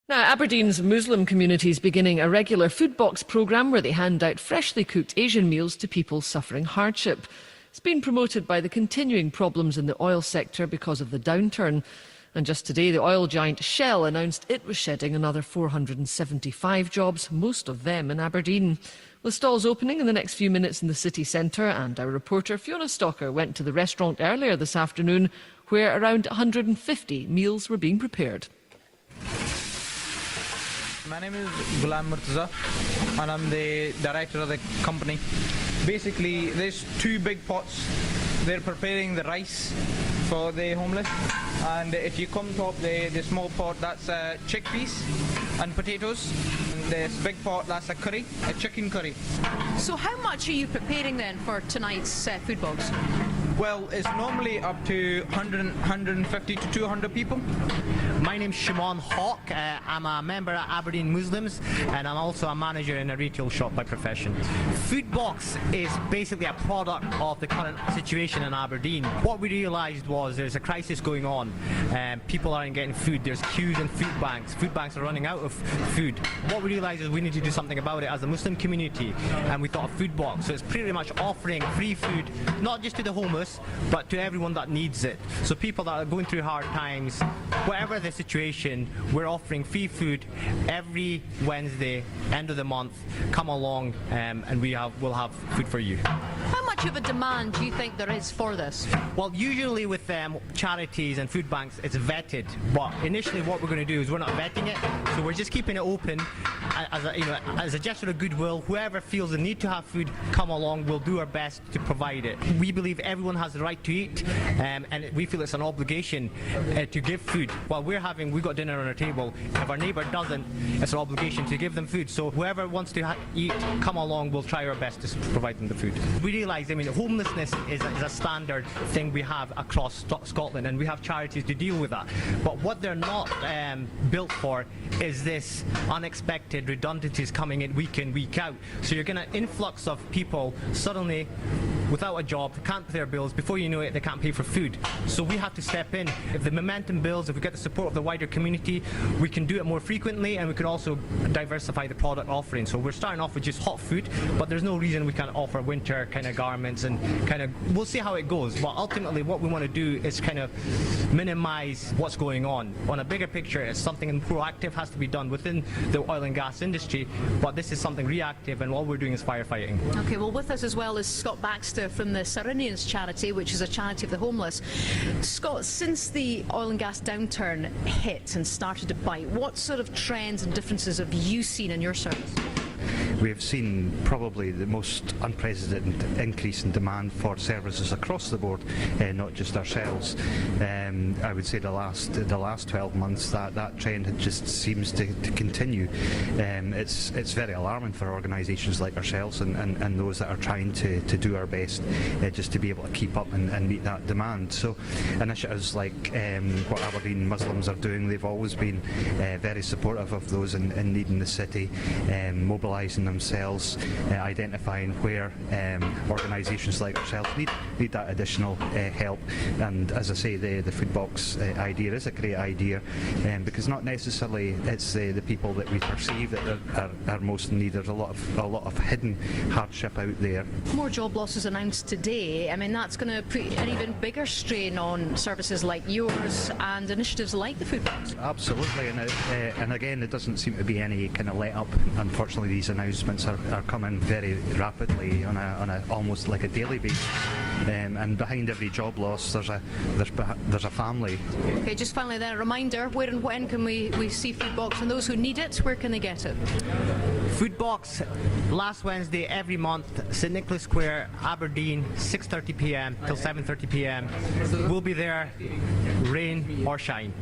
Now, Aberdeen's Muslim community is beginning a regular Foodbox programme where they hand out freshly cooked Asian meals to people suffering hardship. It's been promoted by the continuing problems in the oil sector because of the downturn. And just today, the oil giant Shell announced it was shedding another 475 jobs, most of them in Aberdeen. With stalls opening in the next few minutes in the city centre, and our reporter Fiona Stocker went to the restaurant earlier this afternoon where around 150 meals were being prepared. My name is Ghulam Murtaza and I'm the director of the company. Basically, there's two big pots. They're preparing the rice for the homeless, and if you come top the small pot, that's chickpeas and potatoes, and this big pot, that's a curry, a chicken curry. So how much are you preparing then for tonight's food box? Well, it's normally up to 150 to 200 people. My name's Shimon Hawk. I'm a member at Aberdeen Muslims, and I'm also a manager in a retail shop by profession. Foodbox is basically a product of the current situation in Aberdeen. What we realised was there's a crisis going on. People aren't getting food. There's queues in food banks. Food banks are running out of food. What we realised is we need to do something about it as a Muslim community, and we thought of Foodbox. So it's pretty much offering free food, not just to the homeless, but to everyone that needs it. So people that are going through hard times, whatever the situation, we're offering free food every Wednesday, end of the month. Come along and we'll have food for you. How much of a demand do you think there is for this? Well, usually with charities and food banks, it's vetted. But initially what we're going to do is we're not vetting it, so we're just keeping it open as a gesture of goodwill. Whoever feels the need to have food, come along. We'll do our best to provide it. We believe everyone has the right to eat, and we feel it's an obligation to give food. While we've got dinner on our table. If our neighbour doesn't, it's our obligation to give them food. So whoever wants to eat, come along. We'll try our best to provide them the food. We realise, homelessness is a standard thing we have across Scotland, and we have charities to deal with that. But what they're not built for is this unexpected redundancies coming in, week out. So you're going to influx of people suddenly without a job, can't pay their bills. Before you know it, they can't pay for food. So we have to step in. If the momentum builds, if we get the support of the wider community, we can do it more frequently, and we can also diversify the product offering. So we're starting off with just hot food, but there's no reason we can't offer winter kind of garments, and we'll see how it goes. But ultimately what we want to do is kind of minimise what's going on. On a bigger picture, it's something proactive has to be done within the oil and gas industry, but this is something reactive, and all we're doing is firefighting. Okay, well, with us as well is Scott Baxter from the Sarinians charity, which is a charity of the homeless. Scott, since the oil and gas downturn hit and started to bite, what sort of trends and differences have you seen in your service? We've seen probably the most unprecedented increase in demand for services across the board, not just ourselves. I would say the last 12 months that trend just seems to continue. It's very alarming for organisations like ourselves and those that are trying to do our best just to be able to keep up and meet that demand. So initiatives like what Aberdeen Muslims are doing, they've always been very supportive of those in need in the city, mobilising themselves, identifying where organisations like ourselves need that additional help. And as I say, the Foodbox idea is a great idea, because not necessarily it's the people that we perceive that are most in need. There's a lot of hidden hardship out there. More job losses announced today. That's going to put an even bigger strain on services like yours and initiatives like the Foodbox. Absolutely, and again, there doesn't seem to be any kind of let up. Unfortunately, these announcements are coming very rapidly on a almost like a daily basis, and behind every job loss there's a family. Okay, just finally then a reminder, where and when can we see Foodbox, and those who need it, where can they get it? Foodbox last Wednesday every month, St Nicholas Square, Aberdeen, 6:30 p.m. till 7:30 p.m. We'll be there, rain or shine.